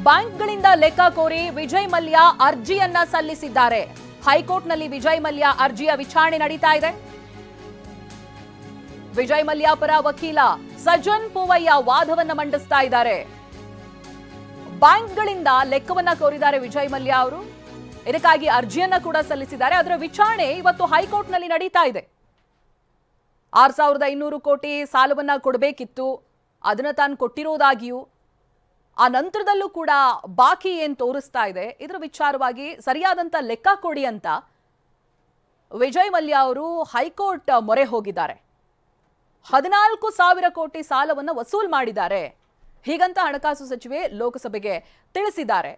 ಬ್ಯಾಂಕ್ಗಳಿಂದ ಲೆಕ್ಕ ಕೋರಿ ವಿಜಯ್ ಮಲ್ಯ ಅರ್ಜಿಯನ್ನ ಸಲ್ಲಿಸಿದ್ದಾರೆ. ಹೈಕೋರ್ಟ್ನಲ್ಲಿ ವಿಜಯ್ ಮಲ್ಯ ಅರ್ಜಿಯ ವಿಚಾರಣೆ ನಡೀತಾ ಇದೆ. ವಿಜಯ್ ಮಲ್ಯ ಪರ ವಕೀಲ ಸಜ್ಜನ್ ಪೂವಯ್ಯ ವಾದವನ್ನ ಮಂಡಿಸ್ತಾ ಇದ್ದಾರೆ. ಬ್ಯಾಂಕ್ಗಳಿಂದ ಲೆಕ್ಕವನ್ನ ಕೋರಿದ್ದಾರೆ ವಿಜಯ್ ಮಲ್ಯ ಅವರು. ಇದಕ್ಕಾಗಿ ಅರ್ಜಿಯನ್ನ ಕೂಡ ಸಲ್ಲಿಸಿದ್ದಾರೆ. ಅದರ ವಿಚಾರಣೆ ಇವತ್ತು ಹೈಕೋರ್ಟ್ನಲ್ಲಿ ನಡೀತಾ ಇದೆ. 6,200 ಕೋಟಿ ಸಾಲವನ್ನ ಕೊಡಬೇಕಿತ್ತು, ಅದನ್ನ ತಾನು ಕೊಟ್ಟಿರೋದಾಗಿಯೂ ಆ ನಂತರದಲ್ಲೂ ಕೂಡ ಬಾಕಿ ಏನ್ ತೋರಿಸ್ತಾ ಇದೆ ಇದರ ವಿಚಾರವಾಗಿ ಸರಿಯಾದಂತ ಲೆಕ್ಕ ಕೊಡಿ ಅಂತ ವಿಜಯ್ ಮಲ್ಯ ಅವರು ಹೈಕೋರ್ಟ್ ಮೊರೆ ಹೋಗಿದ್ದಾರೆ. 14,000 ಕೋಟಿ ಸಾಲವನ್ನ ವಸೂಲ್ ಮಾಡಿದ್ದಾರೆ ಹೀಗಂತ ಹಣಕಾಸು ಸಚಿವೆ ಲೋಕಸಭೆಗೆ ತಿಳಿಸಿದ್ದಾರೆ.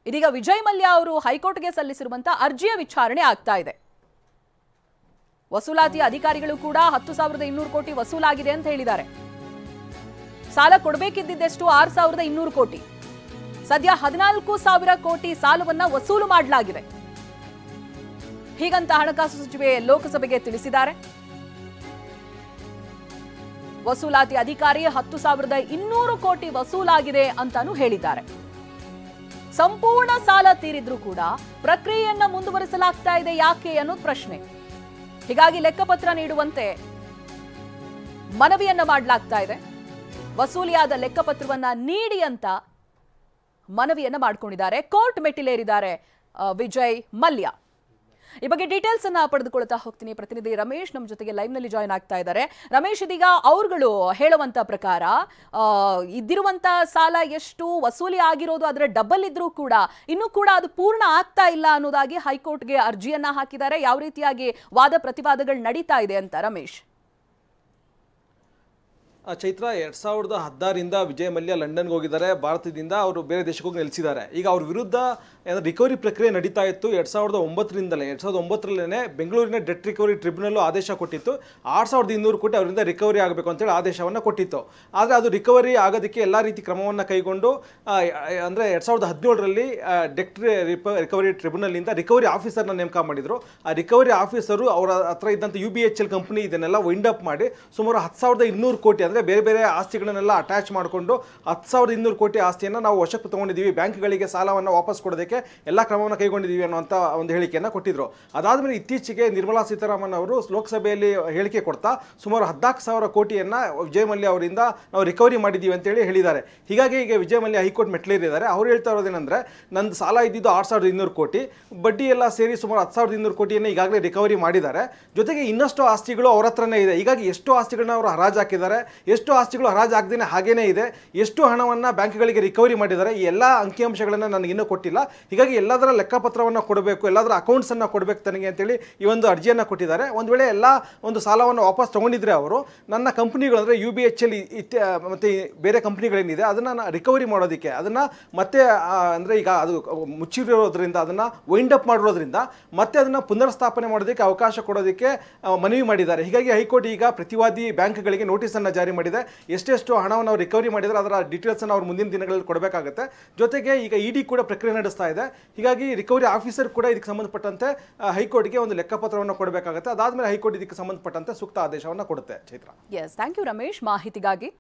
ಇದೀಗ ವಿಜಯ್ ಮಲ್ಯ ಅವರು ಹೈಕೋರ್ಟ್ಗೆ ಸಲ್ಲಿಸಿರುವಂತ ಅರ್ಜಿಯ ವಿಚಾರಣೆ ಆಗ್ತಾ ಇದೆ. ವಸೂಲಾತಿ ಅಧಿಕಾರಿಗಳು ಕೂಡ 10,200 ಕೋಟಿ ವಸೂಲಾಗಿದೆ ಅಂತ ಹೇಳಿದ್ದಾರೆ. ಸಾಲ ಕೊಡಬೇಕಿದ್ದೆಷ್ಟು 6,200 ಕೋಟಿ. ಸದ್ಯ 14,000 ಕೋಟಿ ಸಾಲವನ್ನ ವಸೂಲು ಮಾಡಲಾಗಿದೆ ಹೀಗಂತ ಹಣಕಾಸು ಸಚಿವೆ ಲೋಕಸಭೆಗೆ ತಿಳಿಸಿದ್ದಾರೆ. ವಸೂಲಾತಿ ಅಧಿಕಾರಿ 10,200 ಕೋಟಿ ವಸೂಲಾಗಿದೆ ಅಂತಾನೂ ಹೇಳಿದ್ದಾರೆ. ಸಂಪೂರ್ಣ ಸಾಲ ತೀರಿದ್ರೂ ಕೂಡ ಪ್ರಕ್ರಿಯೆಯನ್ನ ಮುಂದುವರಿಸಲಾಗ್ತಾ ಇದೆ ಯಾಕೆ ಅನ್ನೋದು ಪ್ರಶ್ನೆ. ಹೀಗಾಗಿ ಲೆಕ್ಕಪತ್ರ ನೀಡುವಂತೆ ಮನವಿಯನ್ನ ಮಾಡಲಾಗ್ತಾ ಇದೆ. ವಸೂಲಿಯಾದ ಲೆಕ್ಕಪತ್ರವನ್ನ ನೀಡಿ ಅಂತ ಮನವಿಯನ್ನ ಮಾಡಿಕೊಂಡಿದ್ದಾರೆ. ಕೋರ್ಟ್ ಮೆಟ್ಟಿಲೇರಿದ್ದಾರೆ ವಿಜಯ್ ಮಲ್ಯ. ಈ ಬಗ್ಗೆ ಡೀಟೇಲ್ಸ್ ಅನ್ನ ಪಡೆದುಕೊಳ್ತಾ ಹೋಗ್ತೀನಿ. ಪ್ರತಿನಿಧಿ ರಮೇಶ್ ನಮ್ಮ ಜೊತೆಗೆ ಲೈವ್ ನಲ್ಲಿ ಜಾಯ್ನ್ ಆಗ್ತಾ ಇದ್ದಾರೆ. ರಮೇಶ್, ಇದೀಗ ಅವರುಗಳು ಹೇಳುವಂತ ಪ್ರಕಾರ ಇದ್ದಿರುವಂತ ಸಾಲ ಎಷ್ಟು ವಸೂಲಿ ಆಗಿರೋದು ಅದರ ಡಬಲ್ ಇದ್ರೂ ಕೂಡ ಇನ್ನೂ ಕೂಡ ಅದು ಪೂರ್ಣ ಆಗ್ತಾ ಇಲ್ಲ ಅನ್ನೋದಾಗಿ ಹೈಕೋರ್ಟ್ಗೆ ಅರ್ಜಿಯನ್ನ ಹಾಕಿದ್ದಾರೆ. ಯಾವ ರೀತಿಯಾಗಿ ವಾದ ಪ್ರತಿವಾದಗಳು ನಡೀತಾ ಇದೆ ಅಂತ ರಮೇಶ್? ಚೈತ್ರ, 2016ರಿಂದ ವಿಜಯ್ ಮಲ್ಯ ಲಂಡನ್ಗೆ ಹೋಗಿದ್ದಾರೆ. ಭಾರತದಿಂದ ಅವರು ಬೇರೆ ದೇಶಕ್ಕೆ ಹೋಗಿ ನೆಲೆಸಿದ್ದಾರೆ. ಈಗ ಅವ್ರ ವಿರುದ್ಧ ರಿಕವರಿ ಪ್ರಕ್ರಿಯೆ ನಡೀತಾ ಇತ್ತು. 2009ರಿಂದಲೇ ಬೆಂಗಳೂರಿನ ಡೆಟ್ ರಿಕವರಿ ಟ್ರಿಬ್ಯುನಲ್ ಆದೇಶ ಕೊಟ್ಟಿತ್ತು. 6,200 ಕೋಟಿ ಅವರಿಂದ ರಿಕವರಿ ಆಗಬೇಕು ಅಂತೇಳಿ ಆದೇಶವನ್ನು ಕೊಟ್ಟಿತ್ತು. ಆದರೆ ಅದು ರಿಕವರಿ ಆಗೋದಕ್ಕೆ ಎಲ್ಲ ರೀತಿ ಕ್ರಮವನ್ನು ಕೈಗೊಂಡು ಅಂದರೆ 2017ರಲ್ಲಿ ಡೆಟ್ ರಿಕವರಿ ಟ್ರಿಬ್ಯುನಲ್ನಿಂದ ರಿಕವರಿ ಆಫೀಸರ್ನ ನೇಮಕ ಮಾಡಿದರು. ಆ ರಿಕವರಿ ಆಫೀಸರು ಅವರ ಹತ್ರ ಇದ್ದಂಥ UBHL ಕಂಪನಿ ಇದನ್ನೆಲ್ಲ ವೈಂಡ್ ಅಪ್ ಮಾಡಿ ಸುಮಾರು 10,200 ಕೋಟಿ ಅಂದರೆ ಬೇರೆ ಬೇರೆ ಆಸ್ತಿಗಳನ್ನೆಲ್ಲ ಅಟ್ಯಾಚ್ ಮಾಡಿಕೊಂಡು 10,200 ಕೋಟಿ ಆಸ್ತಿಯನ್ನು ನಾವು ವಶಕ್ಕೆ ತಗೊಂಡಿದ್ದೀವಿ, ಬ್ಯಾಂಕ್ಗಳಿಗೆ ಸಾಲವನ್ನು ವಾಪಸ್ ಕೊಡೋದಕ್ಕೆ ಎಲ್ಲ ಕ್ರಮವನ್ನು ಕೈಗೊಂಡಿದ್ದೀವಿ ಅನ್ನುವಂಥ ಒಂದು ಹೇಳಿಕೆಯನ್ನು ಕೊಟ್ಟಿದ್ರು. ಅದಾದಮೇಲೆ ಇತ್ತೀಚೆಗೆ ನಿರ್ಮಲಾ ಸೀತಾರಾಮನ್ ಅವರು ಲೋಕಸಭೆಯಲ್ಲಿ ಹೇಳಿಕೆ ಕೊಡ್ತಾ ಸುಮಾರು 14,000 ಕೋಟಿಯನ್ನು ವಿಜಯ್ ಮಲ್ಯ ಅವರಿಂದ ನಾವು ರಿಕವರಿ ಮಾಡಿದ್ದೀವಿ ಅಂತೇಳಿ ಹೇಳಿದ್ದಾರೆ. ಹೀಗಾಗಿ ಈಗ ವಿಜಯ್ ಮಲ್ಯ ಹೈಕೋರ್ಟ್ ಮೆಟ್ಲೇರಿದ್ದಾರೆ. ಅವ್ರು ಹೇಳ್ತಾ ಇರೋದೇನೆಂದರೆ, ನಂದು ಸಾಲ ಇದ್ದಿದ್ದು 6,200 ಕೋಟಿ, ಬಡ್ಡಿ ಎಲ್ಲ ಸೇರಿ ಸುಮಾರು 10,200 ಕೋಟಿಯನ್ನು ಈಗಾಗಲೇ ರಿಕವರಿ ಮಾಡಿದ್ದಾರೆ. ಜೊತೆಗೆ ಇನ್ನಷ್ಟು ಆಸ್ತಿಗಳು ಅವ್ರ ಹತ್ರನೇ ಇದೆ. ಹೀಗಾಗಿ ಎಷ್ಟು ಆಸ್ತಿಗಳನ್ನ ಅವರು ಹರಾಜು ಹಾಕಿದ್ದಾರೆ, ಎಷ್ಟು ಆಸ್ತಿಗಳು ಹರಾಜು ಆಗದೇನೆ ಹಾಗೇನೇ ಇದೆ, ಎಷ್ಟು ಹಣವನ್ನು ಬ್ಯಾಂಕ್ಗಳಿಗೆ ರಿಕವರಿ ಮಾಡಿದ್ದಾರೆ, ಈ ಎಲ್ಲ ಅಂಕಿಅಂಶಗಳನ್ನು ನನಗಿನ್ನೂ ಕೊಟ್ಟಿಲ್ಲ. ಹೀಗಾಗಿ ಎಲ್ಲದರ ಲೆಕ್ಕಪತ್ರವನ್ನು ಕೊಡಬೇಕು, ಎಲ್ಲದರ ಅಕೌಂಟ್ಸನ್ನು ಕೊಡಬೇಕು ತನಗೆ ಅಂತೇಳಿ ಈ ಒಂದು ಅರ್ಜಿಯನ್ನು ಕೊಟ್ಟಿದ್ದಾರೆ. ಒಂದು ವೇಳೆ ಎಲ್ಲ ಒಂದು ಸಾಲವನ್ನು ವಾಪಸ್ ತೊಗೊಂಡಿದ್ರೆ ಅವರು ನನ್ನ ಕಂಪ್ನಿಗಳು ಅಂದರೆ UBHL ಮತ್ತು ಬೇರೆ ಕಂಪ್ನಿಗಳೇನಿದೆ ಅದನ್ನು ರಿಕವರಿ ಮಾಡೋದಕ್ಕೆ, ಅದನ್ನು ಮತ್ತೆ ಅಂದರೆ ಈಗ ಅದು ಮುಚ್ಚಿರೋದ್ರಿಂದ ಅದನ್ನು ವೈಂಡ್ ಅಪ್ ಮಾಡಿರೋದ್ರಿಂದ ಮತ್ತೆ ಅದನ್ನು ಪುನರ್ಸ್ಥಾಪನೆ ಮಾಡೋದಕ್ಕೆ ಅವಕಾಶ ಕೊಡೋದಕ್ಕೆ ಮನವಿ ಮಾಡಿದ್ದಾರೆ. ಹೀಗಾಗಿ ಹೈಕೋರ್ಟ್ ಈಗ ಪ್ರತಿವಾದಿ ಬ್ಯಾಂಕ್ಗಳಿಗೆ ನೋಟಿಸನ್ನು ಜಾರಿ ಮಾಡಿದೆ. ಎಷ್ಟೆಷ್ಟು ಹಣವನ್ನು ಅವರು ರಿಕವರಿ ಮಾಡಿದರೆ ಅದರ ಡೀಟೇಲ್ಸನ್ನು ಅವರು ಮುಂದಿನ ದಿನಗಳಲ್ಲಿ ಕೊಡಬೇಕಾಗುತ್ತೆ. ಜೊತೆಗೆ ಈಗ ED ಕೂಡ ಪ್ರಕ್ರಿಯೆ ನಡೆಸ್ತಾ ಇದೆ. ಹೀಗಾಗಿ ರಿಕವರಿ ಆಫೀಸರ್ ಕೂಡ ಇದಕ್ಕೆ ಸಂಬಂಧಪಟ್ಟಂತೆ ಹೈಕೋರ್ಟ್ಗೆ ಒಂದು ಲೆಕ್ಕಪತ್ರವನ್ನು ಕೊಡಬೇಕಾಗುತ್ತೆ. ಅದಾದಮೇಲೆ ಹೈಕೋರ್ಟ್ ಇದಕ್ಕೆ ಸಂಬಂಧಪಟ್ಟಂತೆ ಸೂಕ್ತ ಆದೇಶವನ್ನು ಕೊಡುತ್ತೆ. Chaitra, yes, thank you Ramesh ಮಾಹಿತಿಗಾಗಿ.